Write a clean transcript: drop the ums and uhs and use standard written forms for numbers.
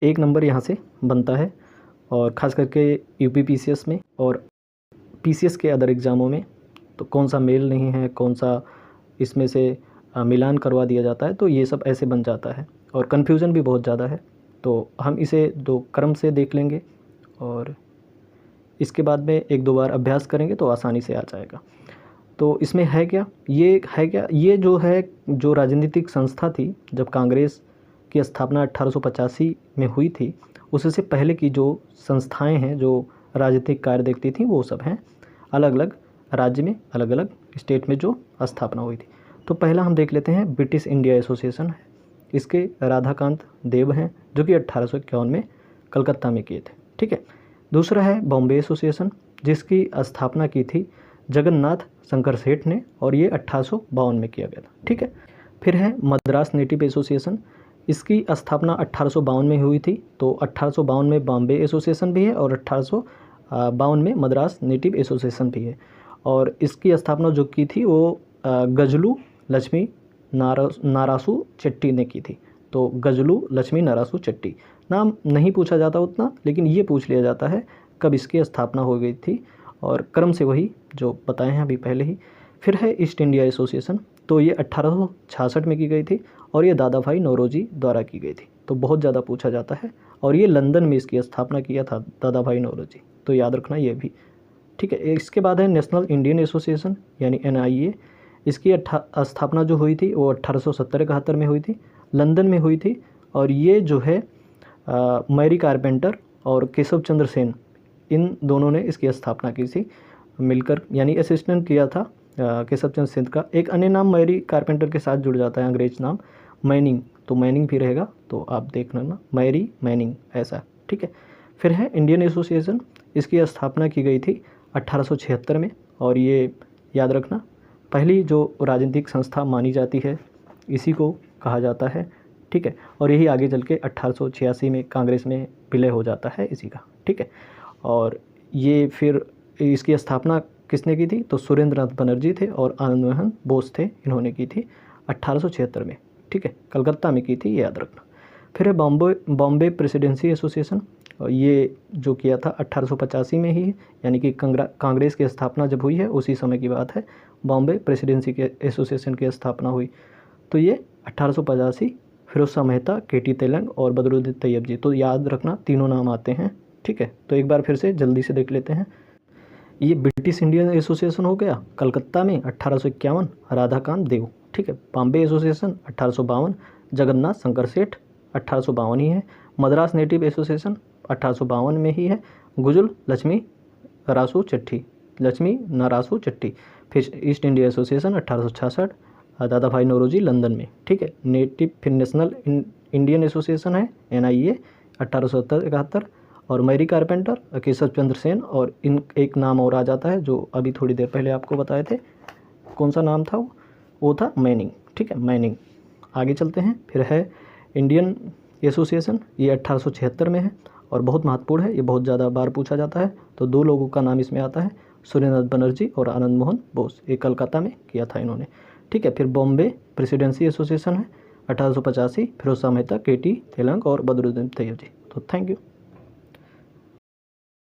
1 number यहाँ से बनता है, और ख़ास करके यूपी पीसीएस में और पीसीएस के अदर एग्ज़ामों में तो कौन सा मेल नहीं है, कौन सा इसमें से मिलान करवा दिया जाता है, तो ये सब ऐसे बन जाता है और कन्फ्यूज़न भी बहुत ज़्यादा है। तो हम इसे 2 क्रम से देख लेंगे और इसके बाद में 1-2 बार अभ्यास करेंगे तो आसानी से आ जाएगा। तो इसमें है क्या, ये है क्या, ये जो है, जो राजनीतिक संस्था थी जब कांग्रेस की स्थापना 1885 में हुई थी, उससे पहले की जो संस्थाएं हैं जो राजनीतिक कार्य देखती थी, वो सब हैं अलग अलग राज्य में, अलग अलग स्टेट में जो स्थापना हुई थी। तो पहला हम देख लेते हैं ब्रिटिश इंडिया एसोसिएशन है। इसके राधाकांत देव हैं जो कि 1851 में कलकत्ता में किए थे। ठीक है। दूसरा है बॉम्बे एसोसिएशन, जिसकी स्थापना की थी जगन्नाथ शंकर सेठ ने, और ये 1852 में किया गया था। ठीक है। फिर है मद्रास नेटिव एसोसिएशन, इसकी स्थापना 1852 में हुई थी। तो 1852 में बॉम्बे एसोसिएशन भी है और 1852 में मद्रास नेटिव एसोसिएशन भी है। और इसकी स्थापना जो की थी वो गजलू लक्ष्मी नारासू चट्टी ने की थी। तो गजलू लक्ष्मी नारासू चट्टी, नाम नहीं पूछा जाता उतना, लेकिन ये पूछ लिया जाता है कब इसकी स्थापना हो गई थी, और क्रम से वही जो बताए हैं अभी पहले ही। फिर है ईस्ट इंडिया एसोसिएशन, तो ये 1866 में की गई थी और ये दादा भाई नौरोजी द्वारा की गई थी। तो बहुत ज़्यादा पूछा जाता है, और ये लंदन में इसकी स्थापना किया था दादा भाई नौरोजी, तो याद रखना ये भी। ठीक है। इसके बाद है नेशनल इंडियन एसोसिएशन यानी NIA, इसकी स्थापना जो हुई थी वो 1870-71 में हुई थी, लंदन में हुई थी। और ये जो है मैरी कारपेंटर और केशव चंद्र सेन, इन दोनों ने इसकी स्थापना की थी मिलकर, यानी असिस्टेंट किया था केशव चंद्र सेन का। एक अन्य नाम मैरी कारपेंटर के साथ जुड़ जाता है, अंग्रेज नाम मैनिंग, तो मैनिंग भी रहेगा, तो आप देख लेना मैरी मैनिंग ऐसा। ठीक है। फिर है इंडियन एसोसिएशन, इसकी स्थापना की गई थी 1876 में, और ये याद रखना पहली जो राजनीतिक संस्था मानी जाती है इसी को कहा जाता है। ठीक है। और यही आगे चल के 1886 में कांग्रेस में विलय हो जाता है इसी का। ठीक है। और ये फिर इसकी स्थापना किसने की थी, तो सुरेंद्रनाथ बनर्जी थे और आनंद मोहन बोस थे, इन्होंने की थी 1876 में। ठीक है। कलकत्ता में की थी, ये याद रखना। फिर है बॉम्बे प्रेसिडेंसी एसोसिएशन, और ये जो किया था 1885 में ही है, यानी कि कांग्रेस की स्थापना जब हुई है उसी समय की बात है, बॉम्बे प्रेसिडेंसी के एसोसिएशन की स्थापना हुई। तो ये 1885, फिरोज शाह मेहता, KT तेलंग और बदरुद्दीन तैयब जी, तो याद रखना तीनों नाम आते हैं। ठीक है। तो एक बार फिर से जल्दी से देख लेते हैं। ये ब्रिटिश इंडियन एसोसिएशन हो गया कलकत्ता में 1851, राधाकांत देव। ठीक है। बॉम्बे एसोसिएशन 1852, जगन्नाथ शंकर सेठ 1852 ही है। मद्रास नेटिव एसोसिएशन 1852 में ही है। गुजल लक्ष्मी नारासू चट्टी। फिर ईस्ट इंडिया एसोसिएशन 1866, दादा भाई नौरोजी लंदन में। ठीक है। फिर नेशनल इंडियन एसोसिएशन है NIA 1870-71, और मैरी कारपेंटर, केशव चंद्र सेन, और इन एक नाम और आ जाता है जो अभी थोड़ी देर पहले आपको बताए थे, कौन सा नाम था वो था मैनिंग। ठीक है, मैनिंग। आगे चलते हैं। फिर है इंडियन एसोसिएशन, ये 1876 में है और बहुत महत्वपूर्ण है, ये बहुत ज़्यादा बार पूछा जाता है। तो 2 लोगों का नाम इसमें आता है, सुरेंद्रनाथ बनर्जी और आनंद मोहन बोस, ये कलकत्ता में किया था इन्होंने। ठीक है। फिर बॉम्बे प्रेसिडेंसी एसोसिएशन है 1885, फिरोज शाह मेहता, KT तेलंग और बदरुद्दीन तैयब जी। तो थैंक यू।